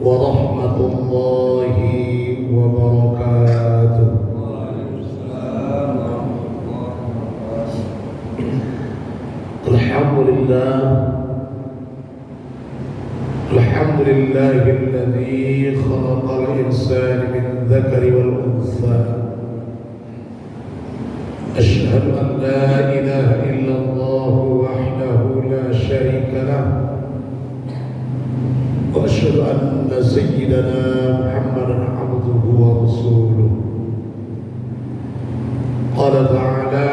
ورحمة الله وبركاته. الحمد لله الذي خلق الإنسان من ذكر والأنثى. أشهد أن لا إله إلا الله وحده لا شريك له، وأشهد أن سيدنا محمدا عبده ورسوله. قال تعالى: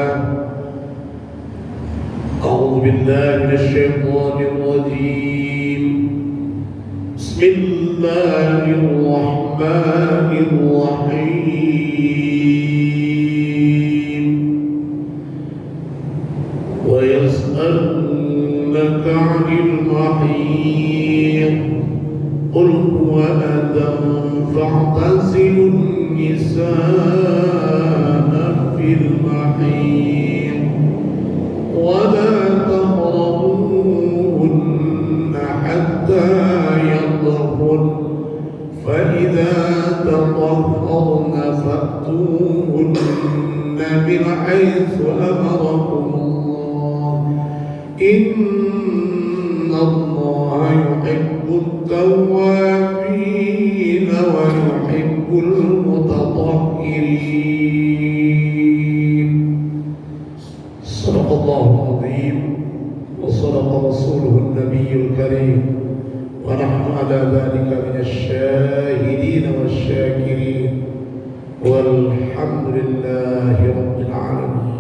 أعوذ بالله من الشيطان الرجيم. بسم الله الرحمن الرحيم. ويسألونك عن المحيض قل هو أذى فاعتزلوا النساء في المحيض ولا تقربوهن حتى يطهرن فإذا تطهرن فأتوهن من حيث أمركم الله إن الله يحب التوابين ويحب المتطهرين. صدق الله العظيم وصدق رسوله النبي الكريم ونحن على ذلك من الشاهدين والشاكرين والحمد لله رب العالمين.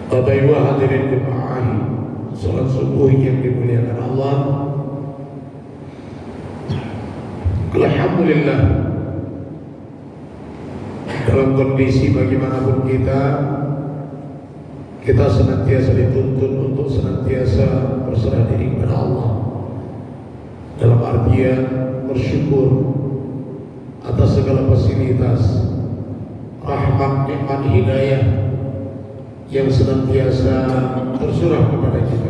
Bapak Ibu hadirin jemaah salat subuh yang dimuliakan Allah. Alhamdulillah, dalam kondisi bagaimanapun kita senantiasa dituntun untuk senantiasa berserah diri kepada Allah, dalam artian bersyukur atas segala fasilitas, rahmat, nikmat, hidayah yang senantiasa tersurah kepada kita.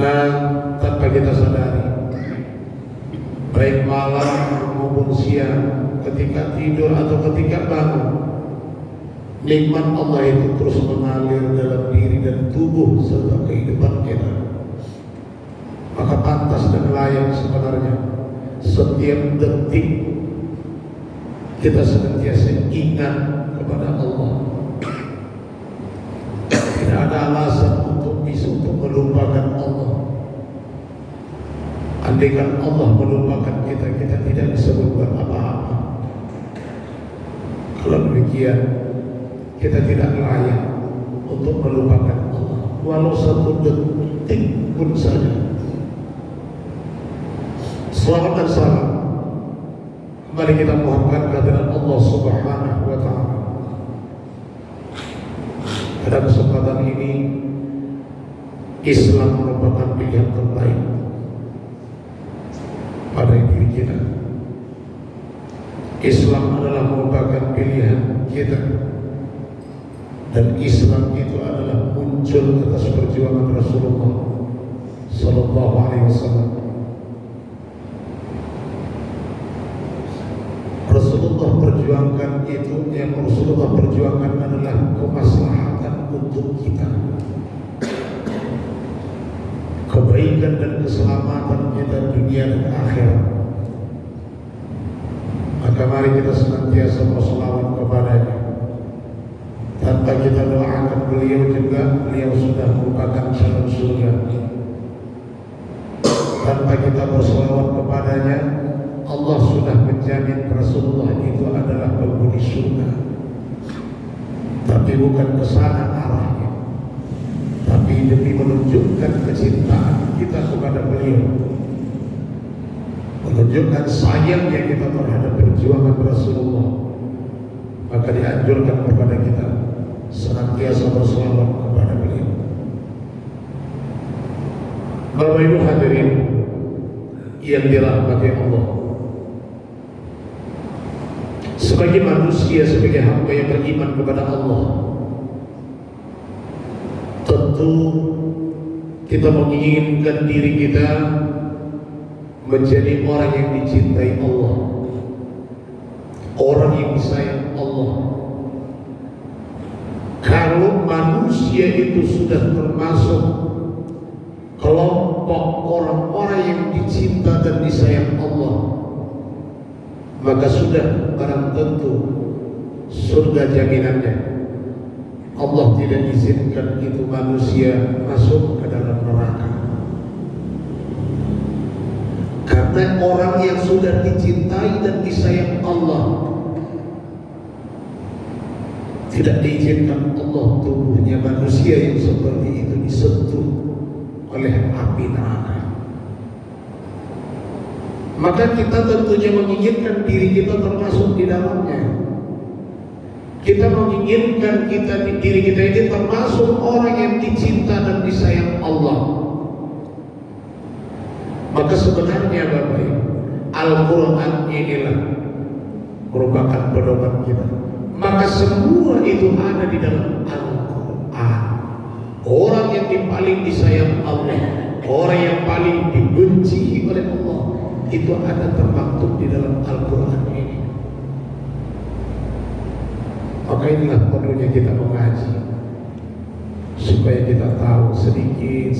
Karena tanpa kita sadari, baik malam maupun siang, ketika tidur atau ketika bangun, nikmat Allah itu terus mengalir dalam diri dan tubuh serta kehidupan kita. Maka pantas dan layak sebenarnya setiap detik kita senantiasa ingat kepada Allah. Tidak ada alasan untuk melupakan Allah. Andaikan Allah melupakan kita tidak bisa berbuat apa-apa. Kalau demikian, kita tidak layak untuk melupakan Allah, walau satu detik pun saja. Selawat dan salam mari kita mohonkan kehadirat Allah Subhanahu wa Ta'ala. Pada kesempatan ini, Islam merupakan pilihan terbaik pada diri kita. Islam adalah merupakan pilihan kita, dan Islam itu adalah muncul atas perjuangan Rasulullah Sallallahu Alaihi Wasallam. Rasulullah perjuangkan itu, yang Rasulullah perjuangkan adalah kemaslahatan untuk kita, kebaikan dan keselamatan kita dunia dan akhirat. Maka mari kita senantiasa berselawat kepadanya. Tanpa kita doakan beliau juga, beliau sudah merupakan calon surga. Tanpa kita berselawat kepadanya, Allah sudah menjamin Rasulullah itu adalah penghuni surga. Tapi bukan ke sana arahnya, tapi demi menunjukkan kecintaan kita kepada beliau, menunjukkan sayangnya kita terhadap perjuangan Rasulullah, maka dianjurkan kepada kita senantiasa berselawat kepada beliau. Bapak Ibu hadirin yang dirahmati Allah, sebagai manusia, sebagai hamba yang beriman kepada Allah, tentu kita menginginkan diri kita menjadi orang yang dicintai Allah, orang yang disayang Allah. Kalau manusia itu sudah termasuk kelompok orang-orang yang dicinta dan disayang Allah, maka sudah barang tentu surga jaminannya. Allah tidak izinkan itu manusia masuk ke dalam neraka. Karena orang yang sudah dicintai dan disayang Allah, tidak diizinkan Allah tubuhnya manusia yang seperti itu disentuh oleh api neraka. Maka kita tentunya menginginkan diri kita termasuk di dalamnya. Kita menginginkan diri kita ini termasuk orang yang dicinta dan disayang Allah. Maka sebenarnya Bapak Ibu, Al-Quran inilah merupakan pedoman kita. Maka semua itu ada di dalam Al-Quran. Orang yang paling disayang Allah, orang yang paling dibenci oleh Allah, itu ada termaktub di dalam Al-Quran ini. Maka inilah perlunya kita mengaji, supaya kita tahu sedikit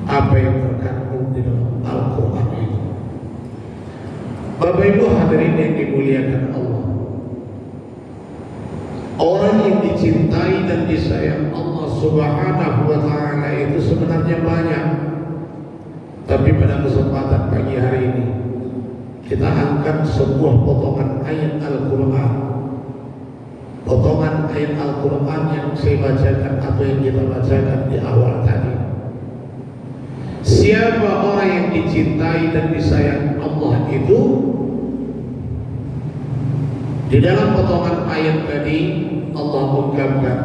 apa yang terkandung di dalam Al-Quran itu. Bapak Ibu hadirin yang dimuliakan Allah, orang yang dicintai dan disayang Allah Subhanahu wa ta'ala itu sebenarnya banyak. Tapi pada kesempatan pagi hari ini kita angkat sebuah potongan ayat Al-Quran, potongan ayat Al-Quran yang saya bacakan atau yang kita bacakan di awal tadi. Siapa orang yang dicintai dan disayang Allah itu, di dalam potongan ayat tadi Allah ungkapkan,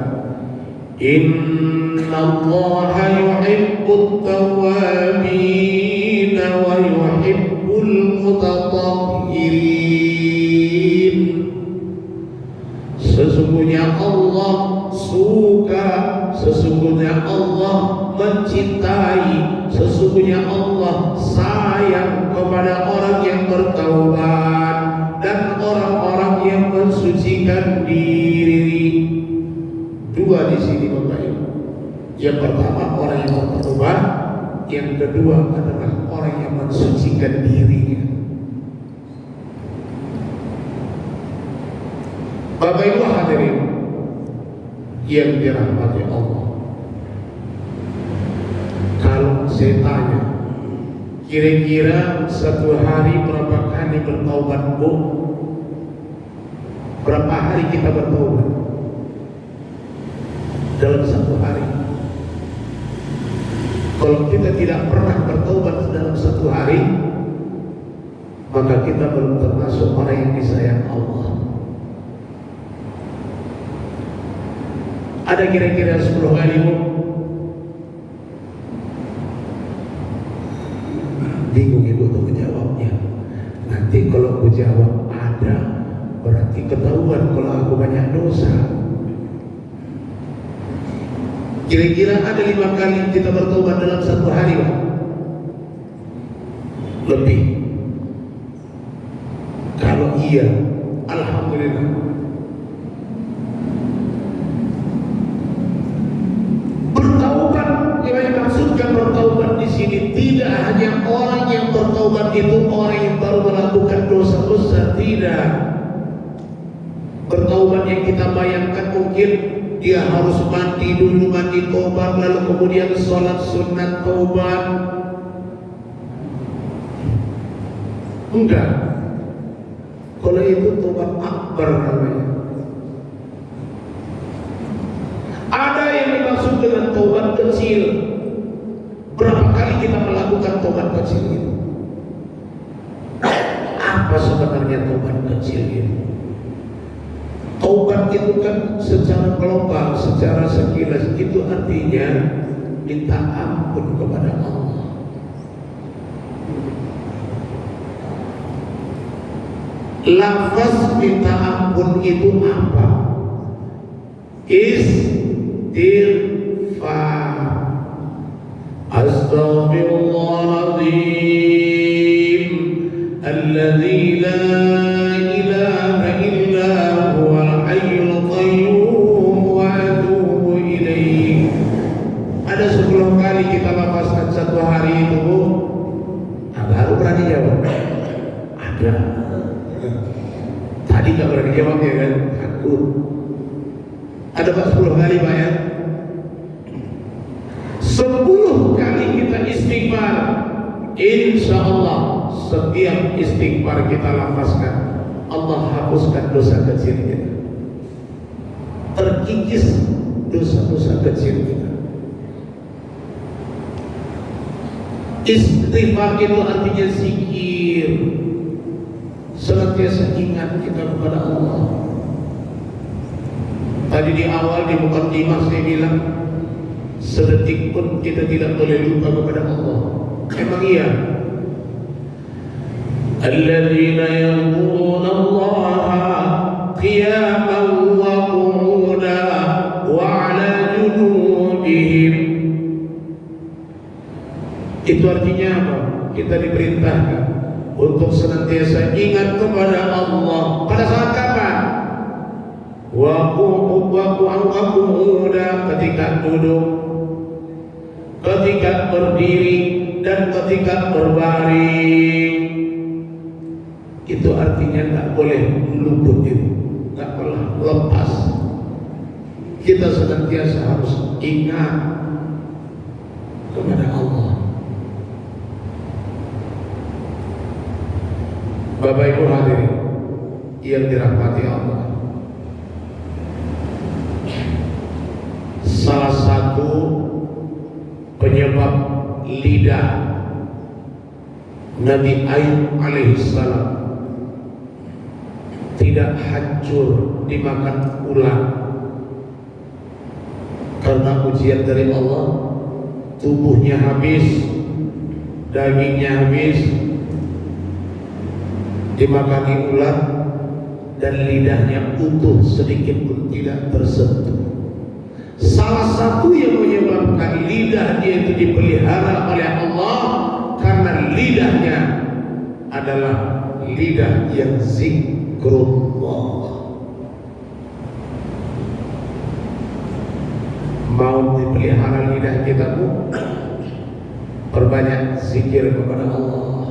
Inna Allaha yuhibbut tawwabin wa yuhibbul mutatahhirin. Sesungguhnya Allah suka, sesungguhnya Allah mencintai, sesungguhnya Allah sayang kepada orang yang bertaubat dan orang-orang yang mensucikan diri. Dua di sini Bapak Ibu. Yang pertama orang yang bertaubat, yang kedua adalah orang yang mensucikan dirinya. Bapak Ibu hadirin yang dirahmati Allah, kalau saya tanya, kira-kira satu hari berapa kali bertaubat, Bu? Berapa hari kita bertaubat dalam satu hari? Kalau kita tidak pernah bertaubat dalam satu hari, maka kita belum termasuk orang yang disayang Allah. Ada kira-kira 10 kali, Bu? Bingung Ibu untuk menjawabnya. Nanti kalau aku jawab ada, berarti ketahuan kalau aku banyak dosa. Kira-kira ada 5 kali kita bertobat dalam satu hari, Pak? Lebih. Kalau iya, alhamdulillah. Bertaubat, yang dimaksudkan bertaubat di sini tidak hanya orang yang bertaubat itu orang yang baru melakukan dosa besar, tidak. Bertaubat yang kita bayangkan mungkin dia harus mandi dulu, mandi taubat, lalu kemudian sholat sunat taubat. Enggak. Kalau itu taubat akbar namanya. Ada yang dimaksud dengan taubat kecil. Berapa kali kita melakukan taubat kecil itu? Apa sebenarnya taubat kecil itu? Taubat itu kan secara global, secara sekilas itu artinya minta ampun kepada Allah. Lafaz minta ampun itu apa? Istighfar. Astaghfirullahaladzim alladzi la ilaha illa huwal hayyul qayyum wa atubu ilaih. Ada 10 kali kita lafazkan satu hari itu, Bu. Baru berani jawab. Ada. Tadi gak berani jawab ya kan? Takut. Ada Pak 10 kali Pak ya? 10 kali kita istighfar, insya Allah setiap istighfar kita lafazkan, Allah hapuskan dosa kecil kita, terkikis dosa-dosa kecil kita. Istighfar itu artinya zikir, senantiasa ingat kita kepada Allah. Tadi di awal di mukadimah saya bilang, sedetik pun kita tidak boleh lupa kepada Allah. Emang iya? Alladzina yadhkuruna Allaha qiyaman wa qu'udan wa 'ala junubihim. Itu artinya apa? Kita diperintahkan untuk senantiasa ingat kepada Allah. Pada saat kapan? Wa qu'udan, ketika duduk, ketika berdiri, dan ketika berbaring. Itu artinya tak boleh luput itu, tak boleh lepas. Kita senantiasa harus ingat kepada Allah. Bapak Ibu hadirin yang dirahmati Allah, salah satu penyebab lidah Nabi Ayub alaihissalam tidak hancur dimakan ular karena ujian dari Allah, tubuhnya habis, dagingnya habis, dimakani ular, dan lidahnya utuh, sedikit pun tidak tersentuh. Salah satu yang menyebabkan lidah dia itu dipelihara oleh Allah karena lidahnya adalah lidah yang zikrullah. Mau dipelihara lidah kita, Bu, perbanyak zikir kepada Allah.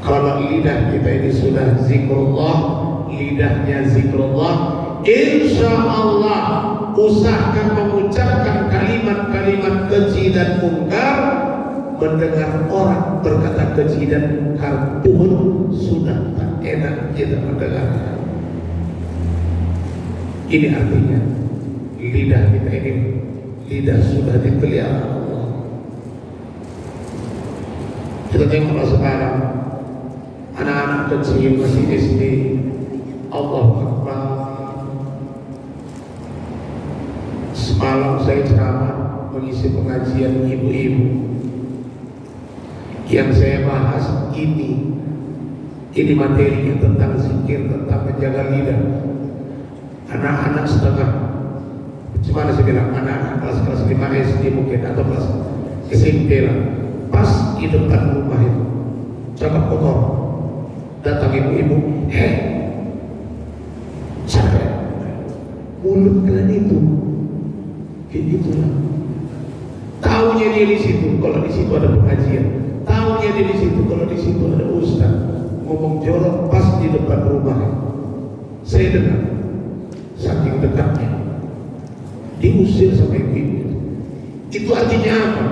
Kalau lidah kita ini sudah zikrullah, lidahnya zikrullah, insya Allah usahakan mengucapkan kalimat-kalimat keji dan mungkar. Mendengar orang berkata keji dan mungkar pun sudah tak enak kita mendengarnya. Ini artinya lidah kita ini, lidah sudah dipelihara Allah. Kita tengoklah sekarang anak-anak kecil masih SD, Allahu Akbar. Semalam saya ceramah mengisi pengajian ibu-ibu. Yang saya bahas ini materinya tentang zikir, tentang menjaga lidah. Anak-anak setengah, gimana saya bilang, anak-anak kelas 5 SD mungkin, atau kelas SMP lah, pas di depan rumah itu cakap kotor, datang ibu-ibu, sampai mulut kalian itu kayak gitulah. Taunya dia di situ kalau di situ ada pengajian, taunya dia di situ kalau di situ ada ustaz ngomong jorok pas di depan rumah. Saya dengar, saking dekatnya diusir sama ibu. Itu artinya apa?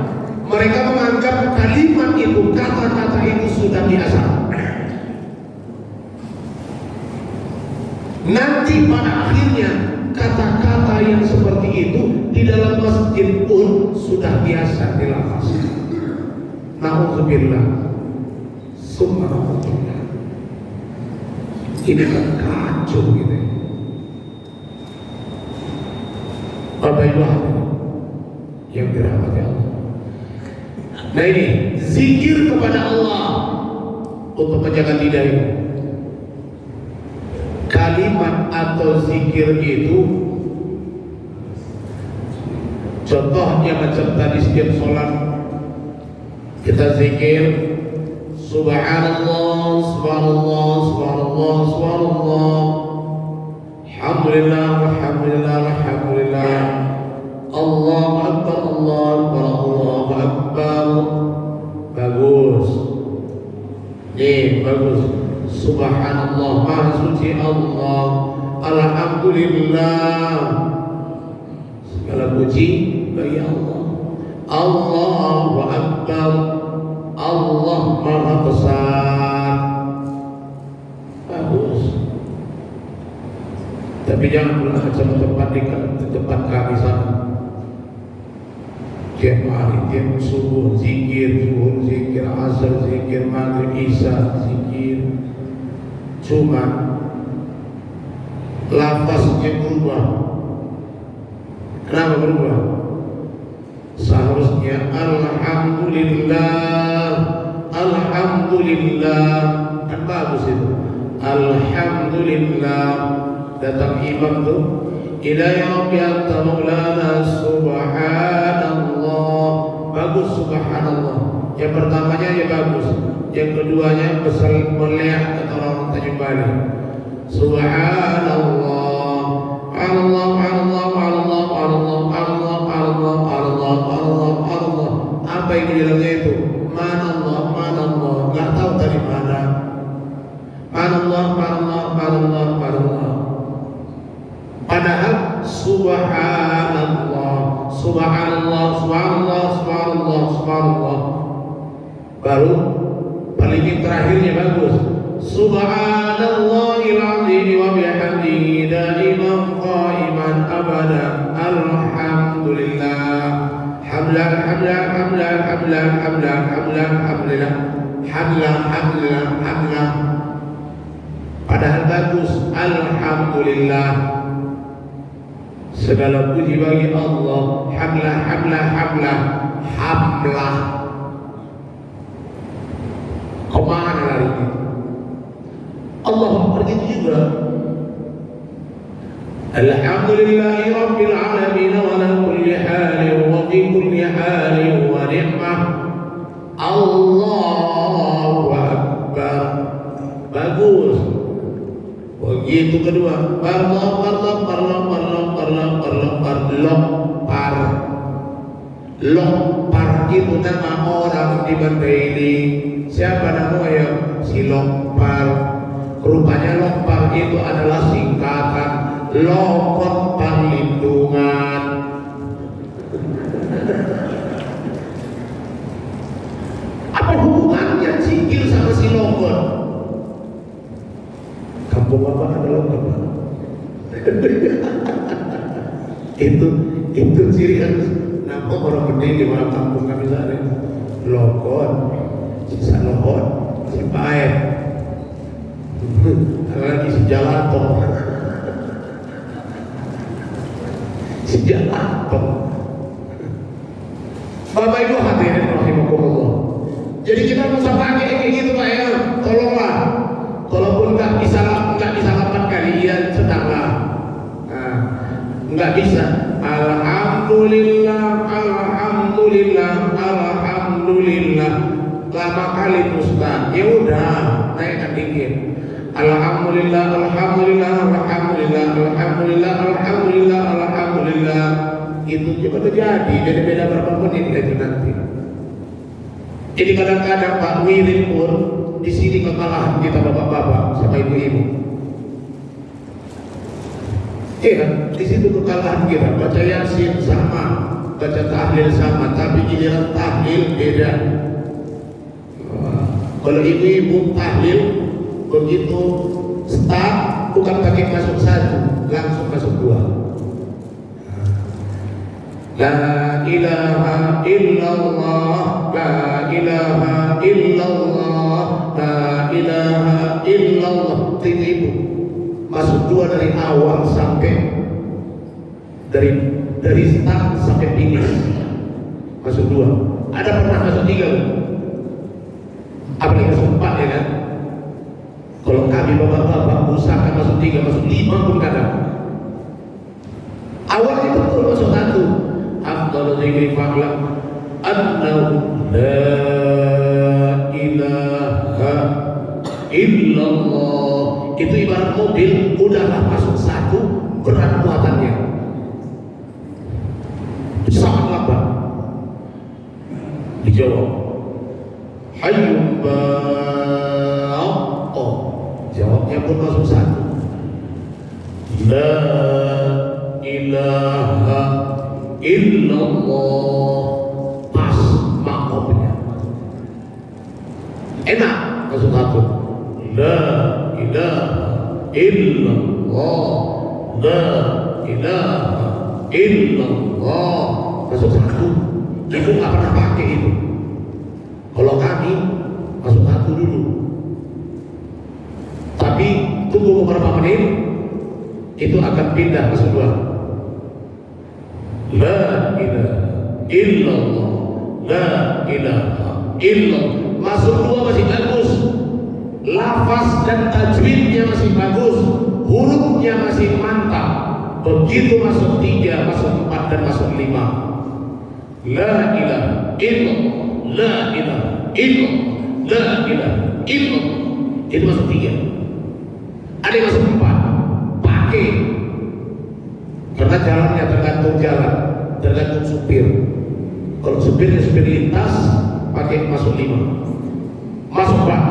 Mereka menganggap kalimat itu, kata-kata itu sudah biasa. Nanti pada akhirnya kata-kata yang seperti itu di dalam masjid pun sudah biasa dilafazkan. Na'udzubillah, summa na'udzubillah. Ini kan kacau gitu. Bapak Ibu yang dirahmati Allah. Nah ini zikir kepada Allah untuk menjaga lidah ini. Kalimat atau zikir itu Contohnya macam tadi setiap sholat kita zikir Subhanallah, Subhanallah, Subhanallah, Subhanallah, Alhamdulillah, Alhamdulillah, Alhamdulillah, Allahu Akbar, Allahu Akbar, Allahu Akbar. Bagus. Nih, bagus. Subhanallah, Maha Suci Allah. Alhamdulillah, segala puji bagi Allah. Allahu Akbar, Allah Maha Besar. Bagus. Tapi jangan pula macam tempat kami sana. Tiap hari, tiap subuh zikir, zuhur zikir, asar zikir, maghrib isya zikir. Cuma lafaznya berubah. Kenapa berubah? Seharusnya Alhamdulillah, Alhamdulillah, kan bagus itu. Alhamdulillah. Datang imam tuh, Ilahi Rabbi anta maulana subhanallah. Bagus subhanallah. Yang pertamanya ya bagus. Yang keduanya besar melihat kata orang Tanjung Bali. Subhanallah, Allah, Allah, Allah, Allah, Allah, Allah, Allah, Allah, Allah. Apa yang bilangnya itu? Mana Allah, mana Allah? Gak tahu dari mana. Mana Allah, mana Allah, mana Allah, mana Allah. Padahal subhanallah, subhanallah, subhanallah, subhanallah, subhanallah. Baru paling terakhirnya bagus. Subhanallahil azim wa bihamdihi daiman qaiman abada. Alhamdulillah. Hamdan, hamdan, hamdan, hamdan, hamdan, hamdan, hamdulillah. Hamdan, hamdulillah, hamdan. Padahal bagus. Alhamdulillah. Segala puji bagi Allah. Hamlah, hamlah, hamlah, hamlah. Kemana lari ini? Allah begitu juga. Alhamdulillahi Rabbil Alamin wa ala kulli halin wa fi kulli halin wa ni'mah. Allahu Akbar. Bagus. Begitu kedua. Lompar itu nama orang di Bantai ini. Siapa namanya? Si Lompar. Rupanya Lompar itu adalah singkatan Lokot Perlindungan. Apa hubungannya Cikil sama si Lokot? Kampung Bapak ada Lokot. itu ciri khas nama orang gede di mana kampung kami sana. Lokot, sisa Lokot, si Paet, ada lagi si Jalato, si Jalato. Bapak Ibu hadirin rahimakumullah. Jadi kita musafahnya kayak gitu Pak ya, tolonglah. Kalaupun nggak bisa 8 kali ya sedanglah. Nggak bisa. Alhamdulillah, Alhamdulillah, Alhamdulillah. Lama kali Ustaz. Ya udah, naikkan dikit. Alhamdulillah, Alhamdulillah, Alhamdulillah, Alhamdulillah, Alhamdulillah, Alhamdulillah. Itu juga terjadi. Jadi beda berapa menit itu nanti. Jadi kadang-kadang Pak wirid pun di sini kekalahan kita bapak-bapak sama ibu-ibu. Iya, di situ kekalahan kita. Baca Yasin sama, baca tahlil sama, tapi giliran tahlil beda. Kalau ibu-ibu tahlil begitu start, bukan pakai masuk 1, langsung masuk 2. La ilaha illallah, la ilaha illallah, la ilaha illallah. Ibu masuk 2 dari awal sampai dari start sampai finish masuk 2. Ada pernah masuk 3? Apalagi masuk 4 ya kan? Kalau kami bapak-bapak usahakan masuk 3, masuk 5 pun kadang. Awalnya betul masuk 1. afdal dzikri fa'lam annahu la ilaha illallah. Itu ibarat mobil, udahlah masuk satu, berat muatannya, sangat lambat. Dijawab hayyun ba'o, jawabnya pun masuk satu. La ilaha illallah, pas makomnya, enak masuk satu. La ilaha illallah, la ilaha illallah, masuk satu. Itu nggak pernah pakai itu. Kalau kami masuk satu dulu, tapi tunggu beberapa menit itu akan pindah masuk dua. La ilaha illallah, la ilaha illallah, masuk dua masih bagus, lafaz dan tajwidnya masih bagus, hurufnya masih mantap. Begitu masuk tiga, masuk empat, dan masuk lima, la ilaha illallah, la ilaha illallah, la ilaha illallah, itu masuk tiga. Ada yang masuk empat, pakai, karena jalannya tergantung jalan, tergantung supir. Kalau supirnya supir lintas, pakai masuk lima. Masuk empat,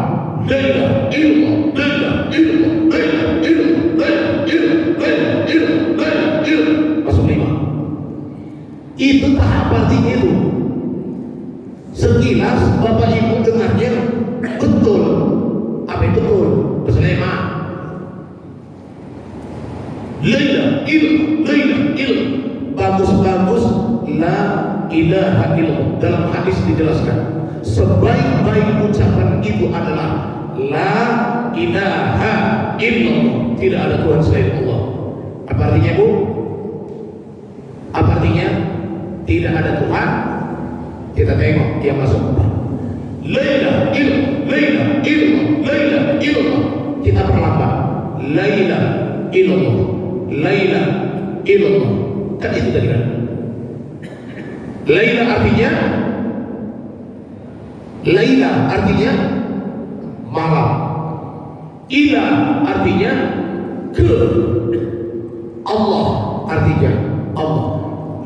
la ilaha illallah, la ilaha illallah, la ilaha illallah, la ilaha illallah, la ilaha illallah, la ilaha illallah, masuk lima. Itu tahap artinya itu. Sekilas Bapak Ibu dengarnya betul. Apa itu betul? Keselema. La ilaha illallah, la ilaha illallah, bagus-bagus. La ilaha illallah, dalam hadis dijelaskan sebaik-baik ucapan itu adalah la ilaha illallah, tidak ada Tuhan selain Allah. Apa artinya, Bu? Apa artinya? Tidak ada Tuhan. Kita tengok yang masuk. La ilaha illallah, la ilaha illallah, la ilaha illallah. Kita perlambat. La ilaha illallah, la ilaha illallah. Kan itu tadi kan? Laila artinya, Laila artinya malam. Ila artinya ke. Allah artinya Allah.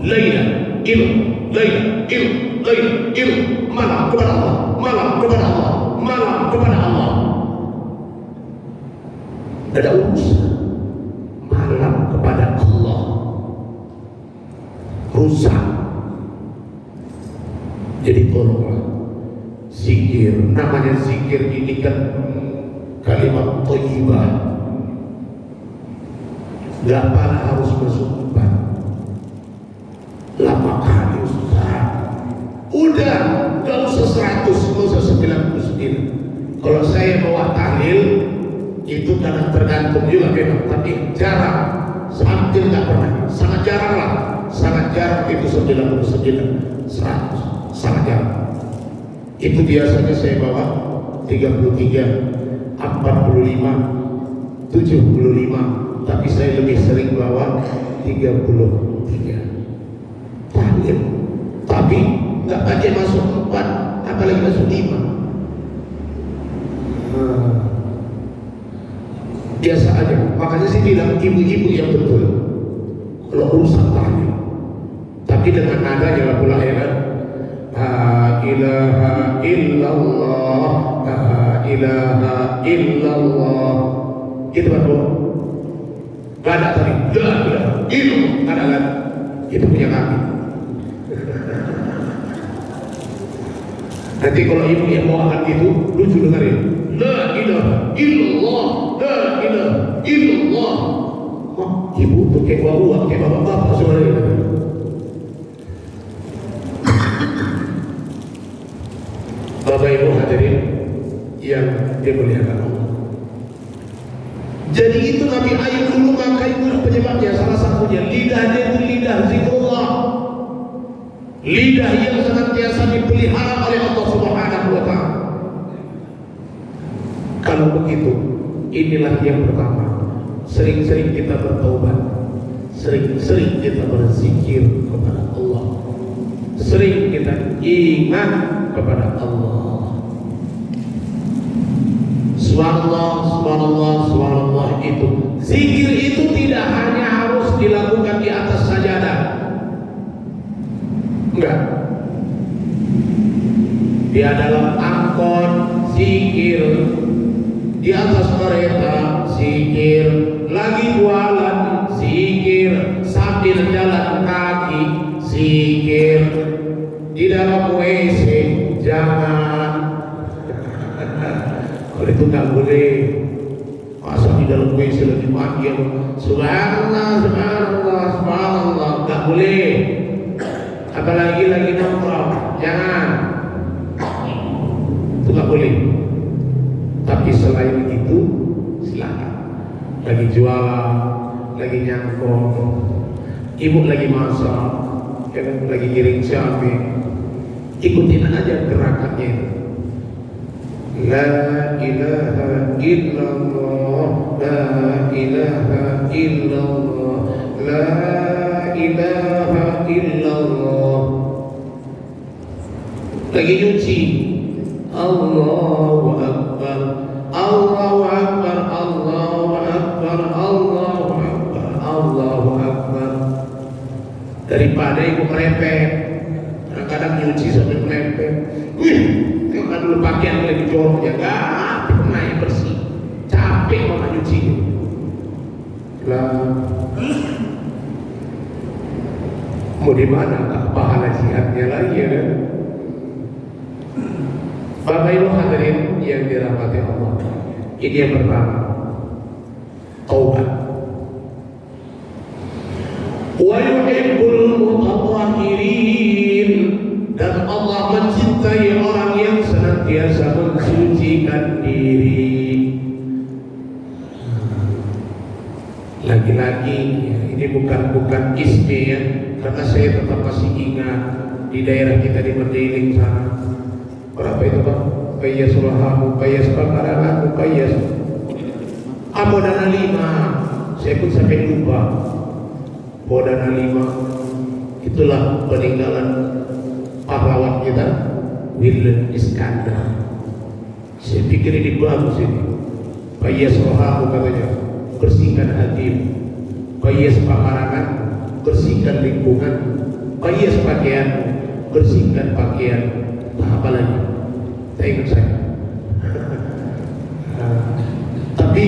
Laila illallah, laila illallah, laila illallah, malam kepada Allah, malam kepada Allah, malam kepada Allah. Ada urusan malam kepada Allah, rusak. Jadi tolonglah zikir, namanya zikir ini kan kalimat thayyibah. Gak pala harus bersumpah lama kali Ustaz. Udah, gak usah 100, gak usah 99. Kalau saya bawa tahlil itu kadang tergantung juga memang, tapi jarang, hampir gak pernah, sangat jarang lah, sangat jarang itu 99, 100. Sangat jarang. Itu biasanya saya bawa 33, 45, 75, tapi saya lebih sering bawa 33 tahlil. Tapi nggak aja masuk 4, apalagi masuk 5. Biasa aja. Makanya saya bilang ibu-ibu yang betul kalau urusan tahlil, tapi dengan nadanya pula ya kan. La ilaha illallah, la ilaha illallah. Itu kan, Bu? Gak ada tadi. La ilaha illallah, ada kan? Itu punya kami. Nanti kalau ibu yang bawakan itu lucu dengerin. La ilaha illallah, la ilaha illallah. Oh, ibu tuh kayak bawa kayak bapak-bapak sebenarnya. Bapak Ibu hadirin yang dimuliakan Allah. Jadi itu Nabi Ayub dulu, maka itu penyebabnya salah satunya lidahnya itu lidah zikrullah, lidah yang senantiasa dipelihara oleh Allah Subhanahu wa Ta'ala. Kalau begitu, inilah yang pertama, sering-sering kita bertaubat, sering-sering kita berzikir kepada Allah. sering kita ingat kepada Allah. Subhanallah, subhanallah, subhanallah itu. Zikir itu tidak hanya harus dilakukan di atas sajadah. Enggak. Dia dalam angkot zikir, di atas kereta zikir, lagi jualan zikir, sambil jalan kaki zikir, di dalam WC jangan. Kalau itu nggak boleh. Masa di dalam WC lagi mandi subhanallah, subhanallah, subhanallah, nggak boleh. Apalagi lagi nongkrong, jangan. Itu nggak boleh. Tapi selain itu silakan. Lagi jualan, lagi nyangkong, ibu lagi masak, lagi giring cabai, ikutin aja gerakannya itu. La ilaha illallah, la ilaha illallah, la ilaha illallah. Lagi nyuci, Allahu Akbar, Allahu Akbar, Allahu Akbar, Allahu Akbar, Allahu Akbar. Daripada ibu merepet, kadang-kadang nyuci sampai merepet. Kalau dulu pakaian lagi jorok jaga, pernah yang bersih, capek mau nyuci. Lah, mau di mana tak pahala jihadnya lagi ya kan? Bapak Ibu hadirin yang dirahmati Allah, ini yang pertama, taubat. Wa yuhibbul mutatahhirin, dan Allah mencintai orang yang senantiasa mensucikan diri. Lagi-lagi ini bukan ismi ya, karena saya tetap masih ingat di daerah kita di Merdiling sana. Berapa itu Pak? Muqayyas Rahamu, Muqayyas Bakarangan, Muqayyas Abodana 5. Saya pun sampai lupa Abodana 5. Itulah peninggalan pahlawan kita William Iskandar. Saya pikir ini bagus ini. Muqayyas Rahamu katanya, bersihkan hatimu. Muqayyas Bakarangan, bersihkan lingkungan. Muqayyas pakaianmu, bersihkan pakaian. Apa lagi? Saya ingat saya. Tapi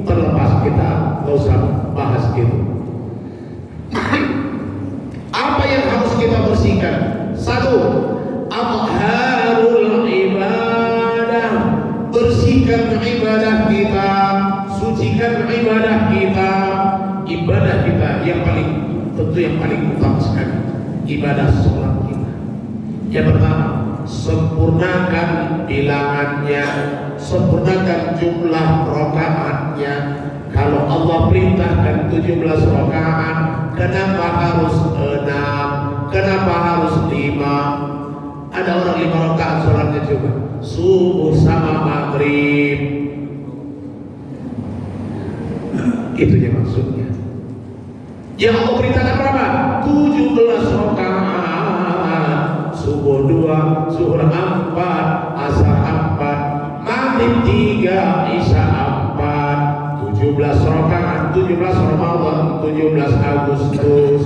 terlepas kita nggak usah bahas itu. Apa yang harus kita bersihkan? Satu, atharul ibadah, bersihkan ibadah kita, sucikan ibadah kita. Ibadah kita yang paling tentu yang paling utama sekali, ibadah sholat kita. Yang pertama, sempurnakan bilangannya, sempurnakan jumlah rakaatnya. Kalau Allah perintahkan 17 rakaat, kenapa harus 6? Kenapa harus 5? Ada orang 5 rakaat sholatnya juga subuh sama maghrib. Itu yang maksudnya. Yang Allah perintahkan berapa? 17 rakaat. Subuh 2, zuhur 4, asar 4, maghrib 3, isya 4. 17 rakaat, 17 Ramadan, 17 Agustus.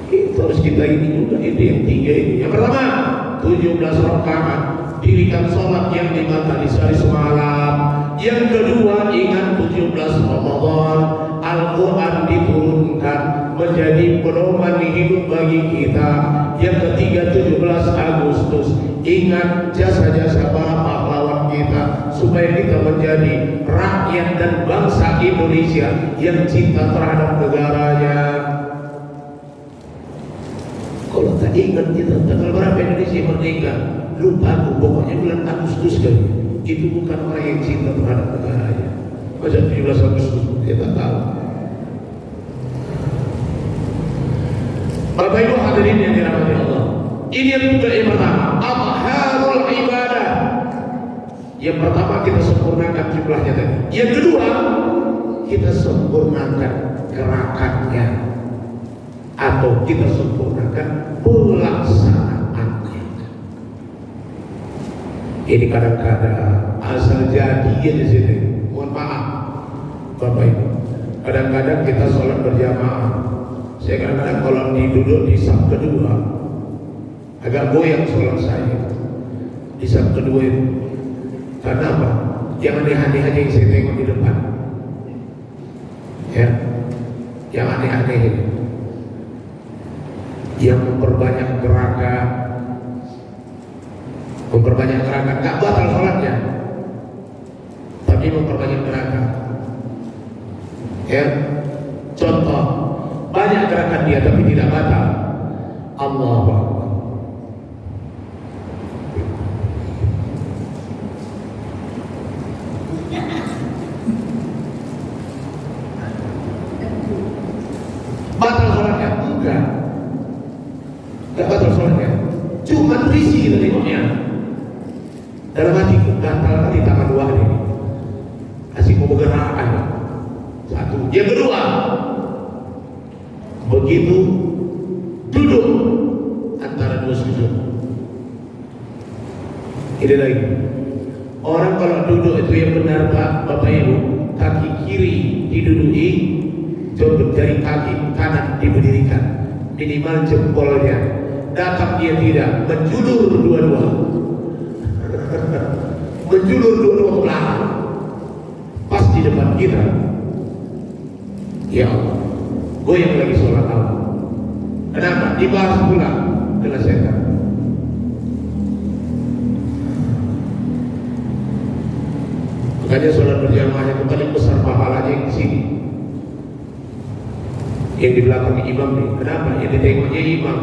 Itu harus kita ini juga, itu yang 3 ini. Yang pertama, 17 rakaat, dirikan sholat yang 5 kali sehari semalam. Yang kedua, ingat 17 Ramadan, Al-Quran diturunkan menjadi pedoman hidup bagi kita. Yang ketiga, 17 Agustus, ingat jasa-jasa para pahlawan kita, supaya kita menjadi rakyat dan bangsa Indonesia yang cinta terhadap negaranya. Kalau tak ingat kita tanggal berapa Indonesia merdeka, lupa aku, pokoknya bulan Agustus kan. Itu bukan orang yang cinta terhadap negaranya. Masa 17 Agustus dia tak tahu. Bapak Ibu hadirin yang dirahmati Allah, ini yang juga yang pertama, atharul ibadah. Yang pertama kita sempurnakan jumlahnya tadi. Yang kedua kita sempurnakan gerakannya. atau kita sempurnakan pelaksanaannya. Ini kadang-kadang asal jadi di sini. Mohon maaf, Bapak Ibu. Kadang-kadang kita sholat berjamaah. Saya kadang-kadang kalau duduk di saf kedua, agak goyang sholat saya di saf kedua itu. Karena apa? Yang aneh-aneh aja yang saya tengok di depan. Ya, yang aneh-aneh itu, yang memperbanyak gerakan, nggak batal sholatnya, tapi memperbanyak gerakan. Ya, contoh, banyak gerakan dia tapi tidak batal. Allahu Akbar. Batal sholatnya? Enggak batal sholatnya. Cuma berisi kita tengoknya. Dalam hatiku gatal kali tangan dua ini. Kasih mau bergerak aja. Satu. Yang kedua, begitu duduk antara dua sujud. Ini lagi. Orang kalau duduk itu yang benar Pak, Bapak Ibu, kaki kiri diduduki, jari kaki kanan diberdirikan, minimal jempolnya. Dakap dia tidak menjulur dua-dua, menjulur dua-dua ke belakang, pas di depan kita. Ya Allah, goyang lagi sholat Allah. Kenapa? Dibahas pula kena setan. Makanya sholat berjamaah yang paling besar pahalanya yang di sini. Yang di belakang imam nih. Kenapa? Yang ditengoknya imam.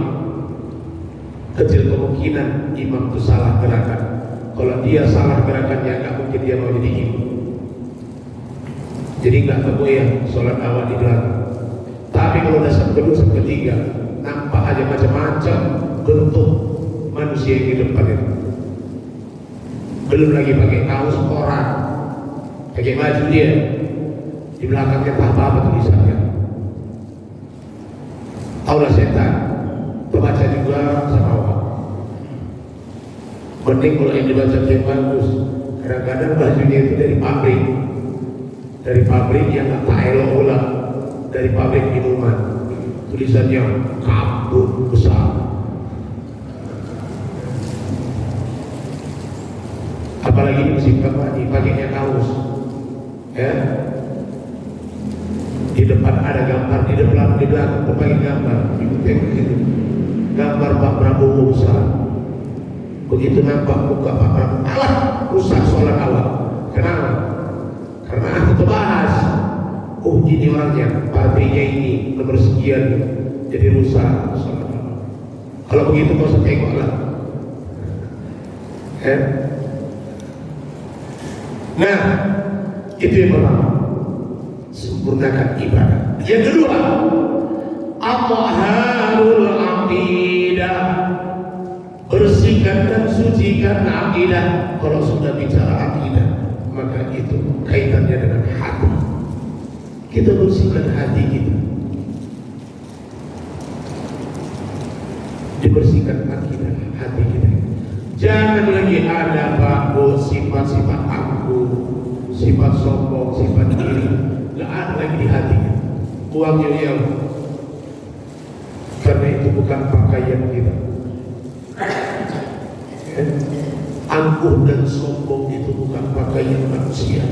Kecil kemungkinan imam itu salah gerakan. Kalau dia salah gerakannya, nggak mungkin dia mau jadi imam. Jadi nggak kegoyang sholat awal di belakang. Tapi kalau udah satu kedua, satu ketiga, nampak aja macam-macam bentuk manusia yang di depan itu. Belum lagi pakai kaos koran, pakai baju dia, di belakangnya tak apa-apa tulisannya. Taulah setan, terbaca juga sama Allah. Penting kalau yang dibaca yang bagus. Kadang-kadang bajunya itu dari pabrik yang tak elok pula, dari pabrik minuman. Tulisannya kabut besar. Apalagi di musim kampanye, pakainya kaos, ya. Di depan ada gambar, di belakang berbagai gambar. Ibu tengok itu, gambar Pak Prabowo besar. Begitu nampak muka Pak Prabowo, alah, rusak sholat awal. Kenapa? Karena aku terbahas. Oh, gini orangnya, partainya ini nomor sekian, jadi rusak sholat awal. Kalau begitu kau usah tengoklah. Nah, itu yang pertama, sempurnakan ibadah. Yang kedua, atharul aqidah, bersihkan dan sucikan akidah. Kalau sudah bicara akidah, maka itu kaitannya dengan hati. Kita bersihkan hati kita, dibersihkan akidah hati kita. Jangan lagi ada Pak sifat-sifat aku, sifat sombong, sifat diri, nggak ada lagi di hati. Buang yang karena itu bukan pakaian kita. Angkuh dan sombong itu bukan pakaian manusia,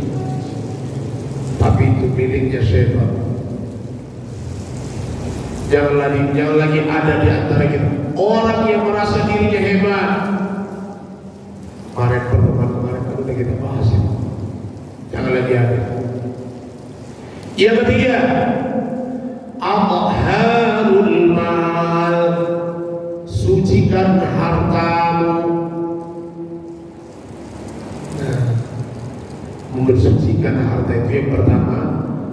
tapi itu miliknya setan. Jangan lagi ada di antara kita orang yang merasa dirinya hebat. Kemarin udah kita bahas itu. Jangan lagi ada. Yang ketiga, atharul mal, sucikan hartamu. Nah, membersucikan harta itu yang pertama.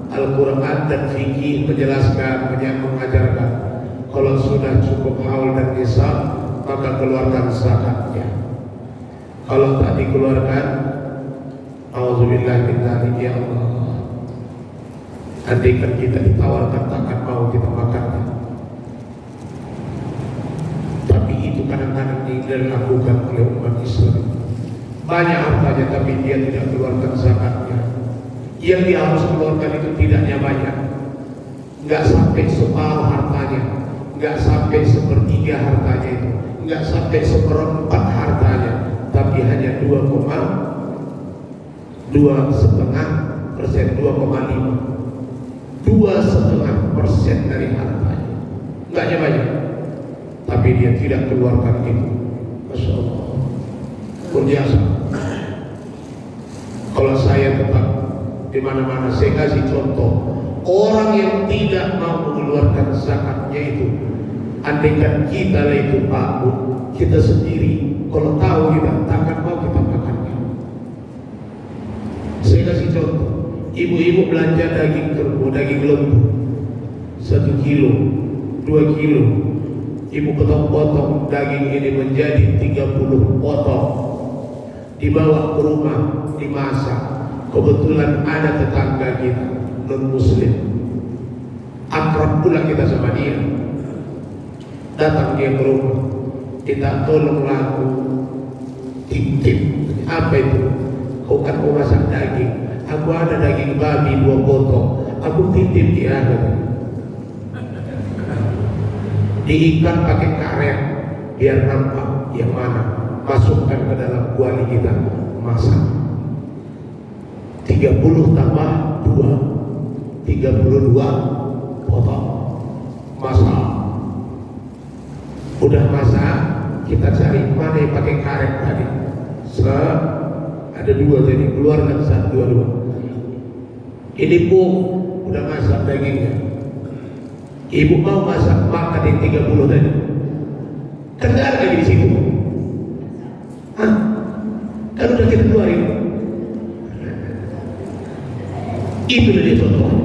Al-Quran dan fikih menjelaskan, mengajarkan kalau sudah cukup haul dan nisab, maka keluarkan zakatnya. Kalau tak dikeluarkan, auzubillah min dzalik, ya Allah. Andaikan kita ditawarkan, takkan mau kita makannya. kadang-kadang dilakukan oleh umat Islam. Banyak hartanya tapi dia tidak keluarkan zakatnya. Yang dia harus keluarkan itu tidaknya banyak, nggak sampai separuh hartanya, nggak sampai sepertiga hartanya itu, nggak sampai seperempat hartanya, tapi hanya 2,5%, 2,5% dari hartanya, nggaknya banyak, tapi dia tidak keluarkan itu. Masya Allah, biasa. Kalau saya tetap di mana-mana saya kasih contoh, orang yang tidak mau mengeluarkan zakatnya itu, andaikan kita lah itu Pak Bu, kita sendiri kalau tahu kita takkan mau kita makannya. Saya kasih contoh, ibu-ibu belanja daging kerbau, daging lembu 1 kilo, 2 kilo, ibu potong-potong daging ini menjadi 30 potong, dibawa ke rumah, dimasak. Kebetulan ada tetangga kita non muslim, akrab pula kita sama dia, datang dia ke rumah, kita tolong aku titip. Apa itu? Kau kan mau masak daging, aku ada daging babi 2 potong, aku titip dia. Diikat pakai karet biar nampak yang mana, masukkan ke dalam kuali kita, masak. 30 tambah 2, 32 potong, masak. Udah masak, kita cari mana yang pakai karet tadi. Ada 2 tadi, keluarkan 1, 2. Ini pun udah masak dagingnya. Ibu mau masak makan yang 30 tadi. Kan gak ada lagi di situ. Hah? Kan udah kita keluarin. Itu dia contohnya.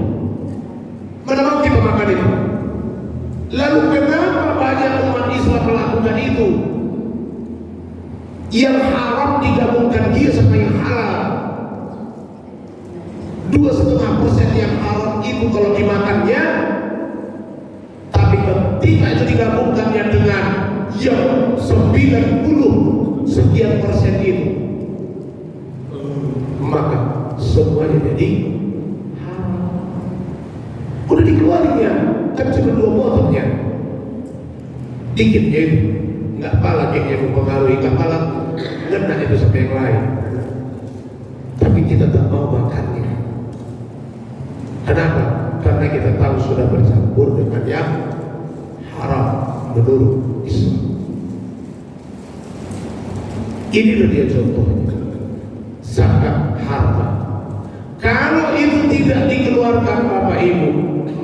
Mana mau kita makan itu? Lalu kenapa banyak umat Islam melakukan itu? Yang haram digabungkan dia sama yang halal. 2,5% yang haram itu kalau dimakannya, tapi ketika itu digabungkannya dengan yang 90 sekian persen itu, maka semuanya jadi udah dikeluarin ya, kan cuma 2 potongnya, dikitnya itu nggak pala kayaknya mempengaruhi, nggak pala ngena itu sampai yang lain, tapi kita tak mau makannya. Kenapa? Karena kita tahu sudah bercampur dengan yang haram menurut Islam. Inilah dia contohnya, zakat harta. Kalau itu tidak dikeluarkan Bapak Ibu,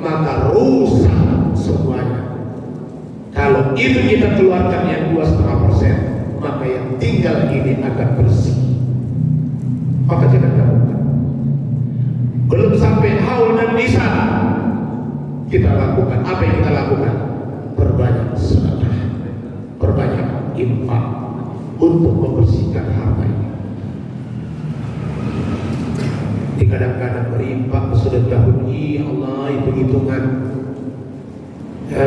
maka rusak semuanya. Kalau itu kita keluarkan yang 2,5%, maka yang tinggal ini akan bersih. Maka kita lakukan. Belum sampai haul dan lisan, kita lakukan. Apa yang kita lakukan? Perbanyak sedekah, perbanyak infak untuk membersihkan harta ini. Kadang-kadang berinfak sedekah, ya Allah, hitung-hitungan ya.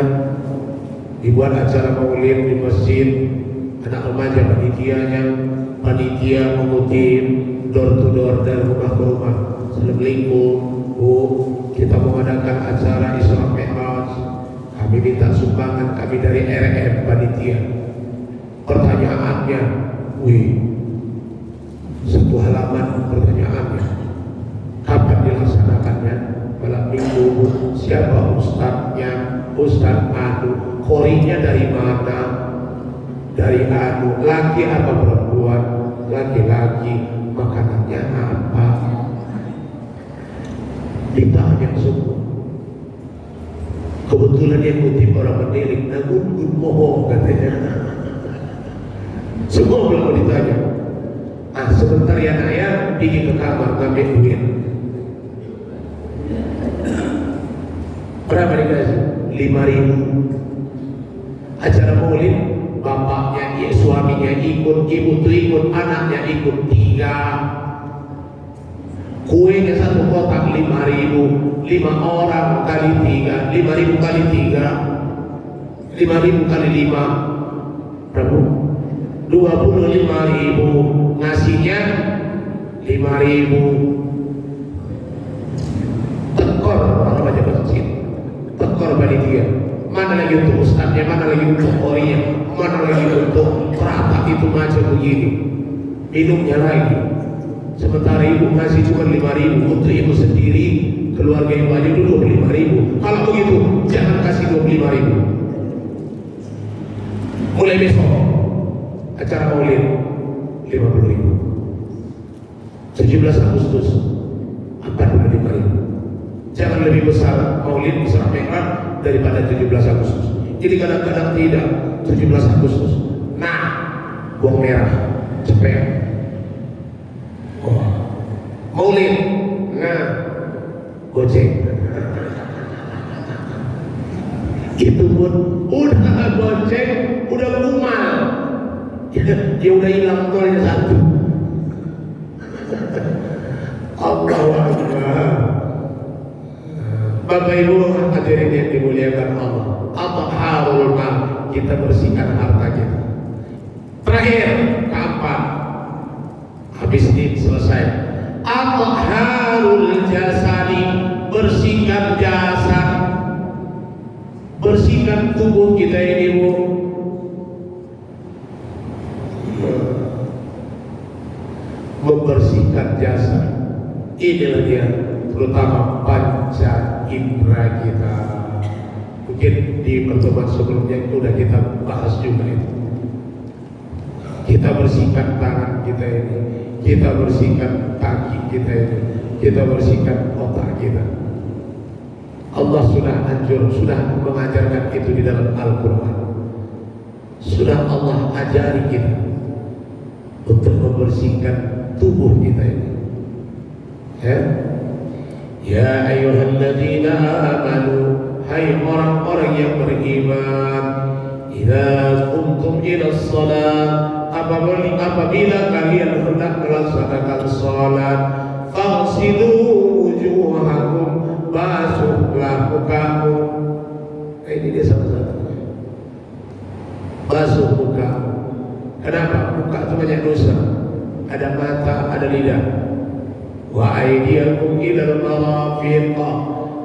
Dibuat acara maulid di masjid, anak remaja panitia mengutip door to door dari rumah ke rumah. Assalamualaikum Bu, kita mengadakan acara Isra Mi'raj, kami minta sumbangan kami dari RM panitia. Pertanyaannya, satu halaman pertanyaannya. Kapan dilaksanakannya? Malam minggu. Siapa ustadznya? Ustadz anu. Korinya dari mana? Dari anu. Laki apa perempuan? Laki-laki. Makanannya apa? Ditanya semua. Kebetulan yang kutip orang menilik, namun mohon katanya. Semua belum ditanya. Sebentar ya nak ya, pergi ke kamar ngambil duit. Berapa dikasih? 5.000. Acara maulid, bapaknya, suaminya ikut, ibu tuh ikut, anaknya ikut 3. Kuenya 1 kotak 5.000, 5 orang kali 3, 5.000 kali 3, 5.000 kali 5, Berapa? 25.000, ngasihnya 5.000. Tekor orang aja masjid, tekor panitia. Mana lagi untuk ustadznya, mana lagi untuk orinya, mana lagi untuk perata itu macam begini. Minumnya lagi. Sementara ibu ngasih cuma 5.000 untuk ibu sendiri, keluarga ibu aja dulu 25.000. Kalau begitu jangan kasih 25.000. Mulai besok acara maulid 50.000. 17 Agustus 45.000. Jangan lebih besar maulid disampaikan daripada 17 Agustus. Jadi kadang-kadang tidak 17 Agustus. Nah, bawang merah, cepet. Oh, maulid, nah, goceng. Itu pun udah goceng, udah kumal. Dia udah hilang tolnya satu. Allahu Akbar. Bapak Ibu hadirin yang dimuliakan Allah, at-taharul mal, kita bersihkan harta kita. Terakhir, kapan? Habis ini selesai. At-taharul jasadi, bersihkan jasad, bersihkan tubuh kita ini, Bu. Membersihkan jasad, inilah dia, terutama panca indera kita. Mungkin di pertemuan sebelumnya sudah kita bahas juga itu. Kita bersihkan tangan kita ini, kita bersihkan kaki kita ini, kita bersihkan otak kita. Allah sudah anjur, sudah mengajarkan itu di dalam Al-Quran. Sudah Allah ajari kita untuk membersihkan tubuh kita ini. Ya ayyuhalladzina amanu, hai orang-orang yang beriman, idza qumtum ila shalah, apabila kalian hendak melaksanakan salat, faghsilu wujuhakum, basuhlah mukamu. Ini dia salah satunya, basuh muka. Kenapa? Muka itu banyak dosa, ada mata, ada lidah. Wa aydiyakum ilal marafiq,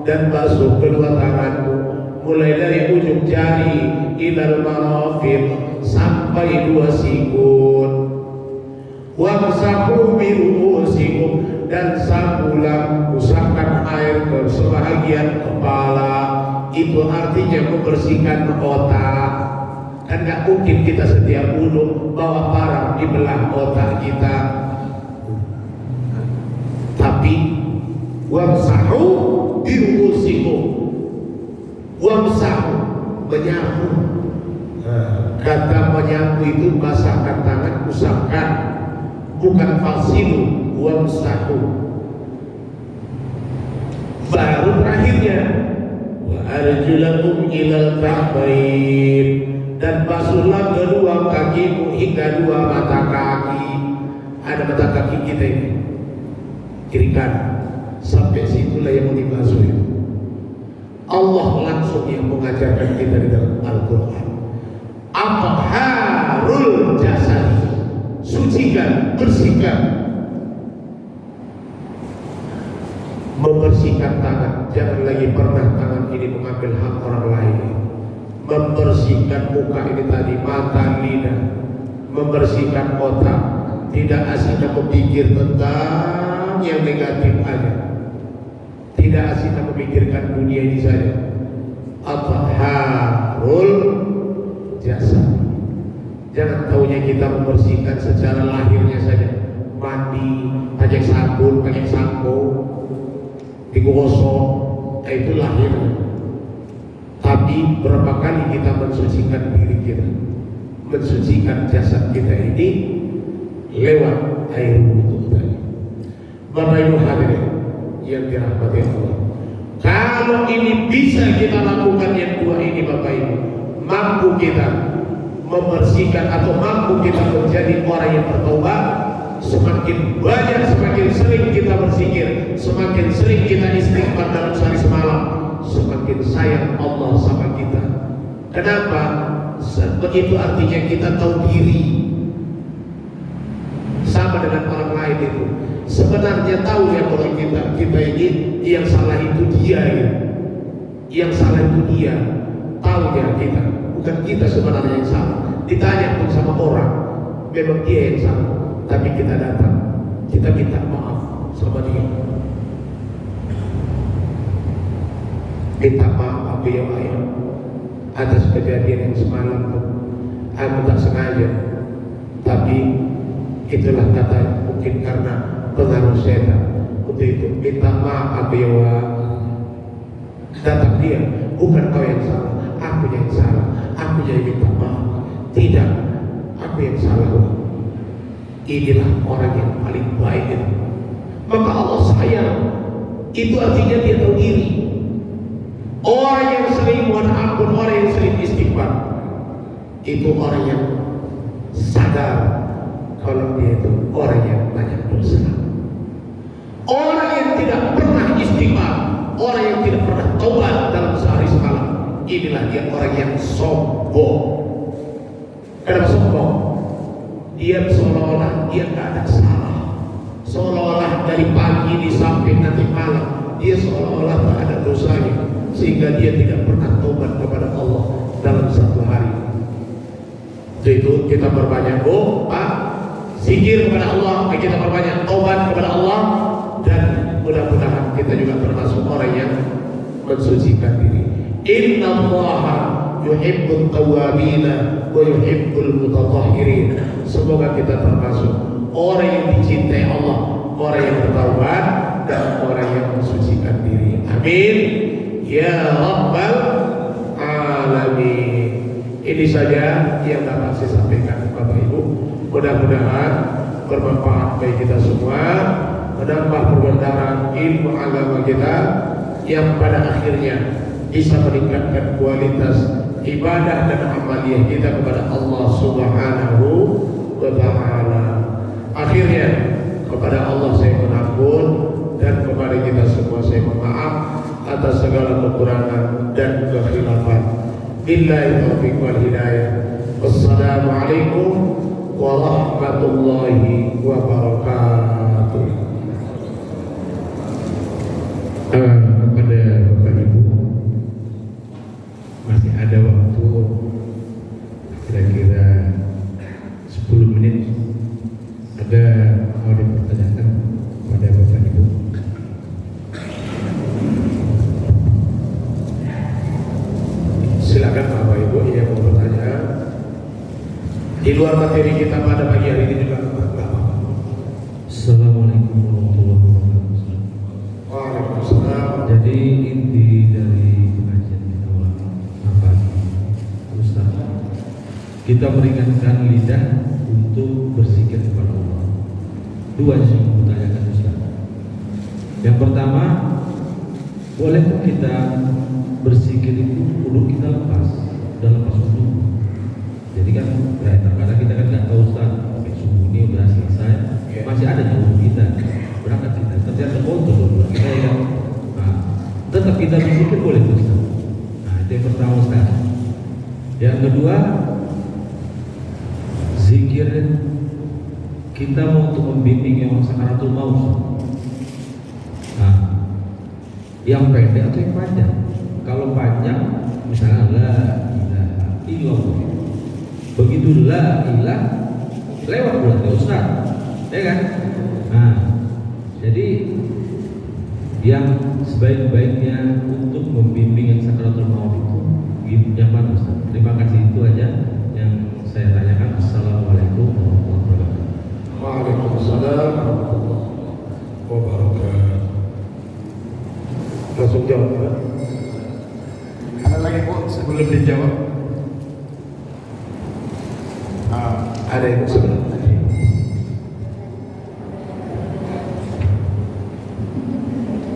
dan basuh kedua tanganmu mulai dari ujung jari ilal marafiq sampai dua sikut. Wamsahu bi ru'usikum, dan sapulah, usapkan air ke sebahagian kepala. Itu artinya membersihkan otak. Kan gak mungkin kita setiap wudu bawa parang di belah otak kita. Tapi wamsahu bi ru'usikum, wamsahu, menyapu. Kata menyapu itu basahkan tangan, usapkan, bukan fasilu, wamsahu. Baru terakhirnya wa arjulakum ilal ka'bain, dan basuhlah kedua kakimu hingga dua mata kaki. Ada mata kaki kita ini, kiri kanan, sampai situlah yang mau dibasuh itu. Allah langsung yang mengajarkan kita di dalam Al-Quran. At-taharul jasad, sucikan, bersihkan. Membersihkan tangan, jangan lagi pernah tangan ini mengambil hak orang lain. Membersihkan muka ini tadi, mata, lidah. Membersihkan otak, tidak asik memikir tentang yang negatif aja, tidak asik memikirkan dunia ini saja. At-taharul jasad, jangan taunya kita membersihkan secara lahirnya saja, mandi, pakai sabun, pakai sampo, digosok, itu lahir. Tapi berapa kali kita mensucikan diri kita, mensucikan jasad kita ini lewat air wudu tadi. Bapak Ibu hadirin yang dirahmati Allah, kalau ini bisa kita lakukan yang dua ini, Bapak Ibu, mampu kita membersihkan atau mampu kita menjadi orang yang bertobat. Semakin banyak, semakin sering kita berzikir, semakin sering kita istighfar dalam sehari semalam, semakin sayang Allah sama kita. Kenapa? Begitu artinya kita tahu diri. Sama dengan orang lain itu. Sebenarnya tahu ya kalau kita ini yang salah itu dia gitu. Yang salah itu dia. Tahu ya kita. Bukan kita sebenarnya yang salah. Ditanya pun sama orang, memang dia yang salah. Tapi kita datang, kita minta maaf sama dia. Minta maaf ayah atas kejadian yang semalam. Aku tak sengaja, tapi itulah kata mungkin karena pengaruh setan. Untuk itu minta maaf ayah. Datang dia, bukan kau yang salah, aku yang salah, aku yang minta maaf. Tidak, aku yang salah. Inilah orang yang paling baik. Maka Allah sayang. Itu artinya dia tahu diri. Orang yang sering mohon ampun, orang yang sering istighfar, itu orang yang sadar kalau dia itu orang yang banyak dosa. Orang yang tidak pernah istighfar, orang yang tidak pernah taubat dalam sehari semalam, inilah dia orang yang sombong. Kenapa sombong? Dia seolah-olah dia tidak ada salah, seolah-olah dari pagi di sampai nanti malam dia seolah-olah tak ada dosanya, sehingga dia tidak pernah taubat kepada Allah dalam satu hari. Itu kita perbanyak zikir kepada Allah, kita perbanyak taubat kepada Allah, dan mudah-mudahan kita juga termasuk orang yang mensucikan diri. Innallaha yuhibbut tawwabina wa yuhibbul mutatahhirin. Semoga kita termasuk orang yang dicintai Allah, orang yang bertaubat dan orang yang mensucikan diri. Amin ya rabbal alamin. Ini saja yang dapat saya sampaikan Bapak Ibu. Mudah-mudahan bermanfaat bagi kita semua, menambah perbendaharaan ilmu agama kita yang pada akhirnya bisa meningkatkan kualitas ibadah dan amaliyah kita kepada Allah Subhanahu wa ta'ala. Akhirnya kepada Allah saya mengampun, dan kepada kita semua saya memaaf atas segala kekurangan dan kekhilafan. Billahi taufiq wal hidayah. Wassalamualaikum warahmatullahi wabarakatuh. Kepada Bapak Ibu, masih ada waktu kira-kira 10 menit. Ada mau dipertanyakan pada Bapak Ibu? Silakan Bapak Ibu yang mau bertanya. Di luar materi kita pada pagi hari ini juga. Assalamualaikum warahmatullahi wabarakatuh. Waalaikumsalam. Jadi inti dari pengajian kita apa, Ustaz? Kita meringankan lidah untuk berzikir kepada Allah. Dua yang saya mau tanyakan Ustaz. Yang pertama, bolehkah kita berzikir itu kudu kita lepas wudhu? Jadi kan terkadang kita kan nggak tahu Ustaz, subuh ini udah selesai, masih ada wudhu kita, berangkat kita, ternyata kotor kita ya. Nah, tetap kita berzikir boleh Ustaz. Nah, itu yang pertama Ustaz. Yang kedua, zikir kita mau untuk membimbing yang sakaratul maut. Nah, yang pendek atau yang panjang? Kalau panjang, misalnya la ilaha illallah, begitu la ilah lewat bulan ya Ustaz, ya kan? Nah, jadi yang sebaik-baiknya untuk membimbing yang sakaratul maut itu yang mana Ustaz? Terima kasih, itu aja yang saya tanyakan. Assalamualaikum warahmatullahi wabarakatuh. Waalaikumsalam warahmatullahi wabarakatuh. Langsung jawab ya. Ada lagi Bu sebelum dijawab? Ada yang sebelum tadi.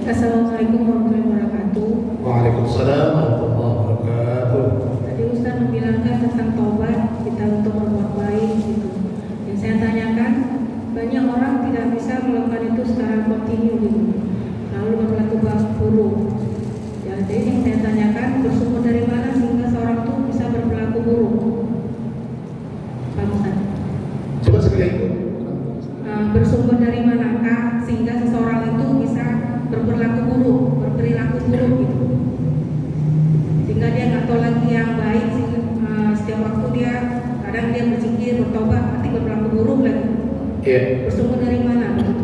Assalamualaikum warahmatullahi wabarakatuh. Waalaikumsalam warahmatullahi wabarakatuh. Tadi Ustaz membilangkan tentang taubat kita untuk berbuat baik gitu. Yang saya tanyakan, banyak orang tidak bisa melakukan itu secara kontinu gitu, lalu berlaku buruk. Ya, jadi yang saya tanyakan, bersumber dari mana sehingga seorang itu bisa berperilaku buruk? bersumber dari manakah sehingga seseorang itu bisa berperilaku buruk gitu. Sehingga dia nggak tahu lagi yang baik, setiap waktu dia kadang dia berzikir, bertobat, nanti berperilaku buruk lagi. Bersumber dari mana begitu?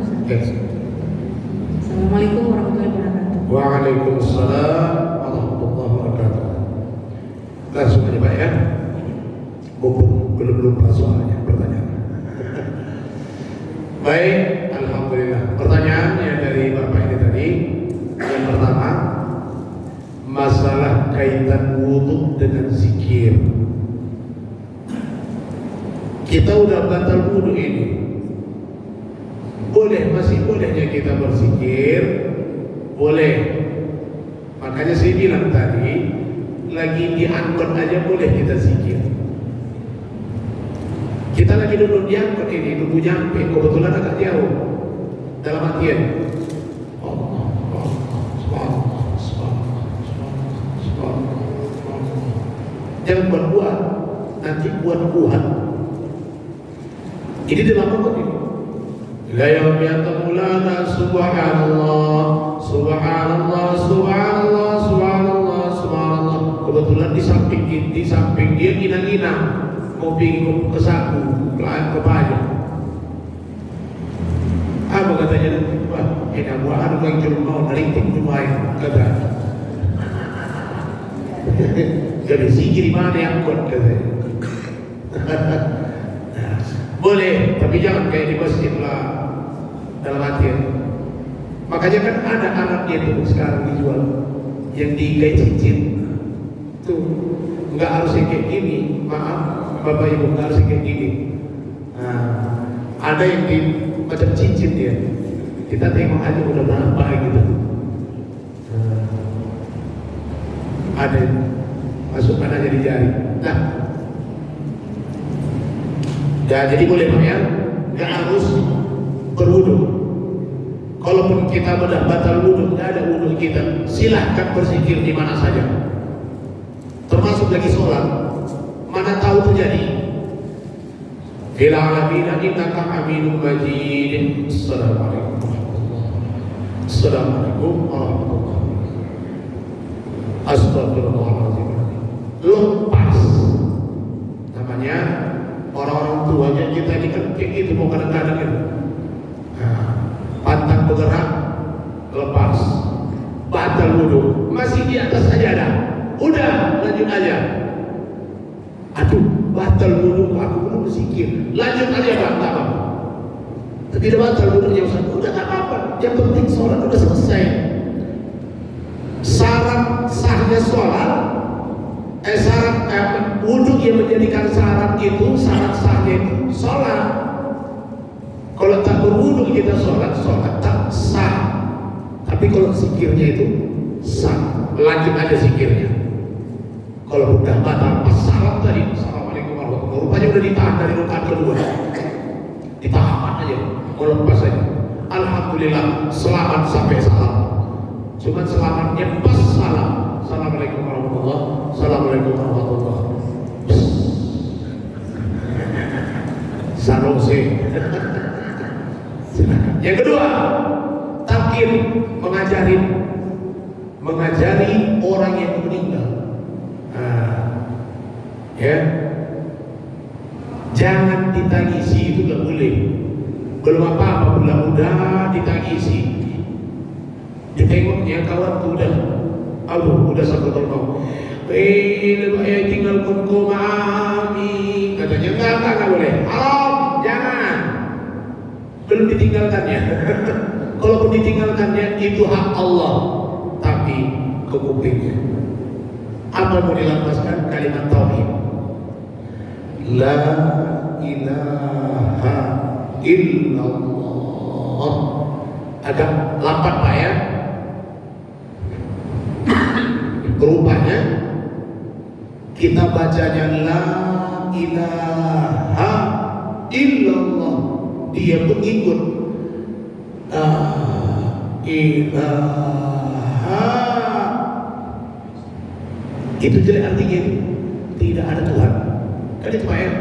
Assalamualaikum warahmatullahi wabarakatuh. Waalaikumsalam warahmatullahi wabarakatuh. Langsung aja Pak ya. Belum lupa soalnya pertanyaan. Baik, alhamdulillah. Pertanyaannya dari Bapak ini tadi, yang pertama, masalah kaitan wudhu dengan zikir. Kita udah batal wudhu ini. Masih bolehnya kita berzikir? Boleh. Makanya saya bilang tadi, lagi diangkut aja boleh kita zikir. Kita lagi duduk diangkut ini, nunggu nyampe, kebetulan agak jauh. Dalam artian Allah, jangan buat-buat, nanti buat-buat. Ini dalam angkut ini. La yawmiyatulana subhanallah, subhanallah, subhanallah, subhanallah, subhanallah. Kebetulan di samping dia gina-gina, mau bingung ke saku, pelan ke pajak. Apa katanya? Wah, ini buah yang cuma mau narikin cuma kata. Jadi zikir di mana yang kuat katanya. Boleh, tapi jangan kayak di masjid lah. Dalam artian, makanya kan ada anaknya itu sekarang dijual yang diikai cincin tuh, nggak harus kayak gini, maaf Bapak Ibu, nggak harus kayak gini. Ada yang di macam cincin dia, kita tengok aja udah berapa gitu. Ada masukkan aja di jari. Nah, ya jadi boleh Pak ya, nggak harus berwudu. Kalaupun kita sudah batal wudu, tidak ada wudu kita, silahkan berzikir di mana saja. Termasuk lagi sholat, mana tahu terjadi. Fil alamin innaka hamidum majid. Assalamualaikum warahmatullahi. Assalamualaikum warahmatullahi. Astagfirullahaladzim. Lepas. Namanya orang-orang tuanya kita ini kan kayak gitu, mau kadang-kadang gitu. Pantang bergerak, lepas, batal wudu, masih di atas sajadah, udah lanjut aja. Aduh, batal wudu, aku belum berzikir, lanjut aja Pak, tak apa. Tidak batal wudunya Ustaz, udah tak apa. Yang penting sholat udah selesai. Syarat sahnya sholat, syarat wudu yang menjadikan syarat itu, syarat sahnya itu sholat. Kalau tak berwudu kita sholat tak sah. Tapi kalau zikirnya itu sah, lanjut aja zikirnya. Kalau udah batal pas salam tadi, assalamualaikum warahmatullahi wabarakatuh, rupanya udah ditahan dari rakaat kedua, ditahan aja, mau lepas aja. Alhamdulillah selamat sampai salam. Cuman selamatnya pas salam, assalamualaikum warahmatullahi wabarakatuh, assalamualaikum warahmatullahi wabarakatuh. Sanose. Yang kedua, takir, mengajari orang yang meninggal. Ya, jangan ditangisi, itu nggak boleh. Belum apa-apa, udah ditangisi. Ditengoknya kawan tuh udah satu tahun mau. Tinggal kau mami, katanya nggak boleh. Haram, jangan. Belum ditinggalkannya. Kalaupun ditinggalkannya itu hak Allah, tapi ke kupingnya. Apa mau dilapaskan? Kalimat tauhid. La ilaha illallah. Agak lambat Pak ya. Rupanya kita bacanya la ilaha illallah, dia pengikut ilaha, itu jelek artinya itu tidak ada Tuhan. Kan itu Pak ya.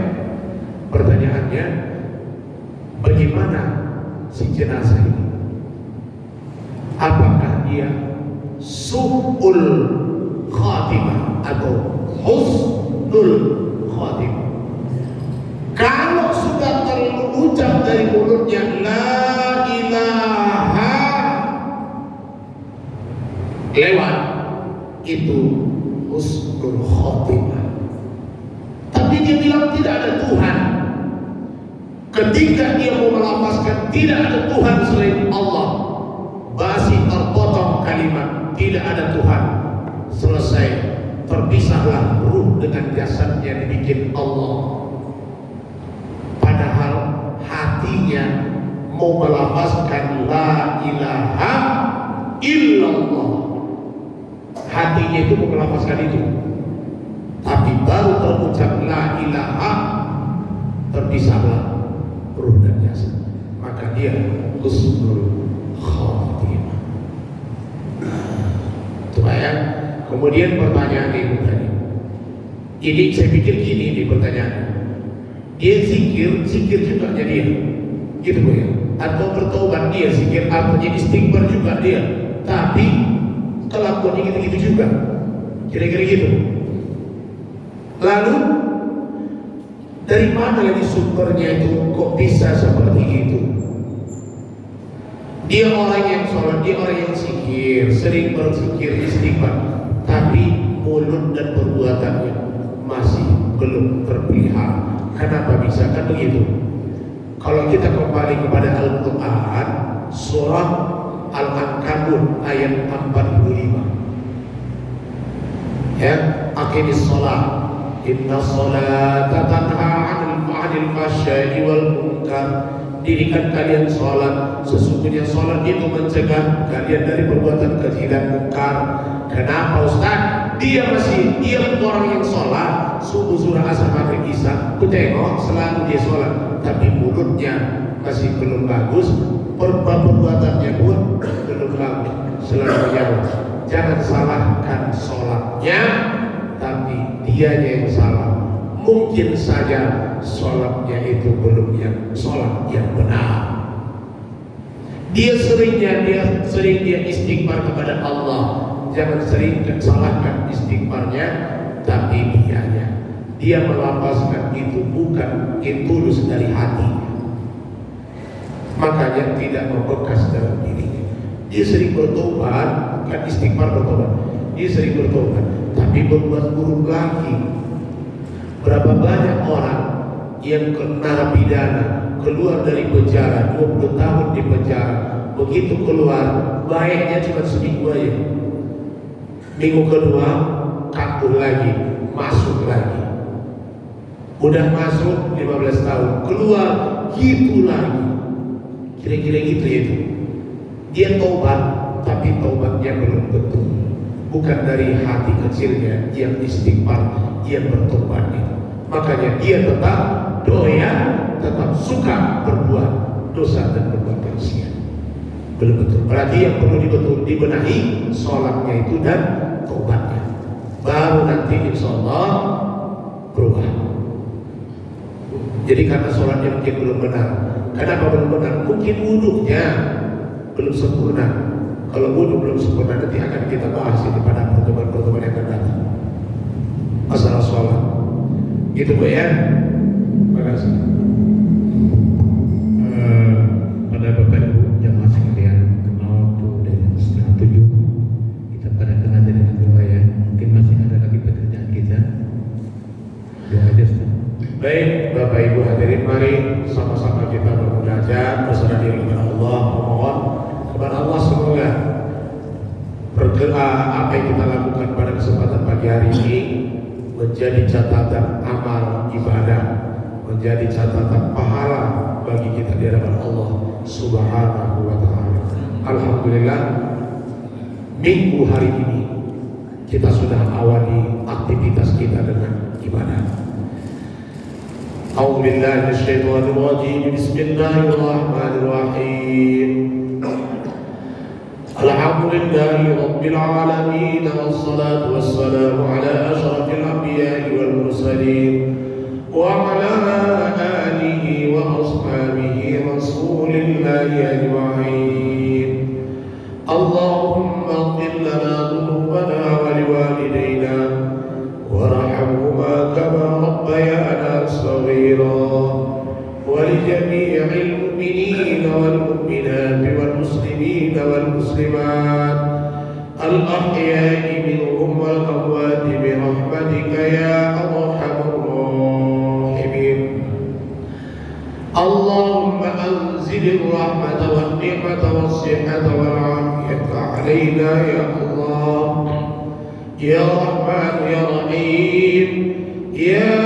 Pertanyaannya, bagaimana si jenazah ini? Apakah dia su'ul khatimah atau husnul khatimah? Kalau sudah terucap dari mulutnya la ilaha, lewat, itu husnul khatimah. Tapi dia bilang tidak ada Tuhan. Ketika dia mau melafazkan tidak ada Tuhan selain Allah, masih terpotong kalimat tidak ada Tuhan. Selesai, terpisahlah ruh dengan jasadnya dibikin Allah. Padahal hatinya mau melafazkan la ilaha illallah. Hatinya itu mau melafazkan itu, tapi baru terucap la ilaha, terpisahlah ruh dan jasad, maka dia husnul khatimah. Coba ya. Kemudian pertanyaan ibu tadi, ini saya pikir gini di pertanyaan, dia zikir juga dia, gitu Bu ya? Atau bertobat dia zikir, artinya istighfar juga dia, tapi kelakuannya gitu-gitu juga, kira-kira gitu. Lalu dari mana lagi sumbernya itu kok bisa seperti itu? Dia orang yang sholat, dia orang yang zikir, sering berzikir, istighfar, tapi mulut dan perbuatannya masih belum terpelihara. Kenapa bisa kan begitu? Kalau kita kembali kepada Al-Quran, surah Al-Ankabut ayat 45, ya, aqimis shalah inna sholata tanha 'anil fahsya'i wal munkar. Dirikan kalian sholat, sesungguhnya sholat itu mencegah kalian dari perbuatan keji dan munkar. Kenapa Ustaz? Dia orang yang sholat subuh, zuhur, asar, maghrib, isya, ku tengok selalu dia sholat, tapi mulutnya masih belum bagus, perbuatannya pun belum bagus, selalu menjawab. Jangan salahkan sholatnya, tapi dianya yang salah. Mungkin saja sholatnya itu belum yang sholat yang benar. Dia sering istighfar kepada Allah. Jangan sering salahkan istighfarnya, tapi dia melafazkan itu bukan tulus dari hati, makanya tidak membekas dalam dirinya. Dia sering bertobat, kan istighfar bertobat. Dia sering bertobat, tapi berbuat buruk lagi. Berapa banyak orang yang kena narapidana, keluar dari penjara 20 tahun di penjara, begitu keluar baiknya cuma seminggu aja, minggu kedua kambuh lagi, masuk lagi. Udah masuk 15 tahun, keluar gitu lagi. Kira-kira gitu itu. Dia tobat, tapi tobatnya belum betul. Bukan dari hati kecilnya yang istighfar, yang bertobat itu. Makanya dia tetap doyan, tetap suka berbuat dosa dan berbuat maksiat. Belum betul. Berarti yang perlu dibenahi sholatnya itu dan tobatnya. Baru nanti insya Allah berubah. Jadi karena sholatnya mungkin belum benar. Kenapa belum benar? Mungkin wudhunya belum sempurna. Kalau wudhu belum sempurna, nanti akan kita bahas ini pada pertemuan-pertemuan yang akan datang. Masalah sholat. Gitu Bu ya. Terima kasih. Pada Bapak Ibu jamaah sekalian, karena waktu dari 6:30 kita pada kena dengan doa ya. Mungkin masih ada lagi pekerjaan kita. Doa aja Ustaz. Baik Bapak Ibu hadirin, mari sama-sama kita bermunajat, berserah diri kepada Allah, memohon kepada Allah semoga apa yang kita lakukan pada kesempatan pagi hari ini menjadi catatan amal ibadah, menjadi catatan pahala bagi kita di hadapan Allah Subhanahu wa taala. Alhamdulillah, minggu hari ini kita sudah awali aktivitas kita dengan ibadah. A'udzu billahi minasyaitonir rajim. Bismillahirrahmanirrahim. Alhamdulillahi rabbil alamin, wassalatu wassalamu ala asyrafil anbiya'i wal mursalin wa ala alihi wa ashabihi رسول الله أجمعين. اللهم اغفر لنا ذنوبنا ولوالدينا وارحمهما كما ربيانا صغيرا، ولجميع المؤمنين والمؤمنات والمسلمين والمسلمات الأحياء منهم والأموات برحمتك يا أرحم الراحمين. اللهم أنزل الرحمة والنعمة والصحة والعافية علينا يا الله، يا رحمن يا رحيم، يا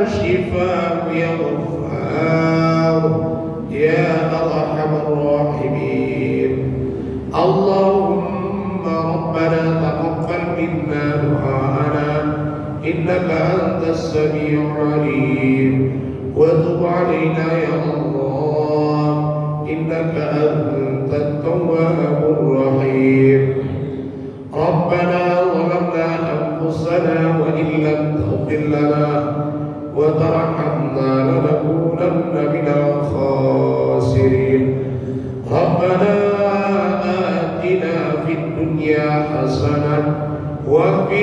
شفاء يا غفار يا أرحم الراحمين. اللهم ربنا تقبل منا دعاءنا إنك أنت السميع العليم، وتب علينا يا الله إنك أنت التواب الرحيم. ربنا ظلمنا أنفسنا وإن لم تغفر لنا وترحمنا لنكونن من الخاسرين. ربنا آتنا في الدنيا حسنة وفي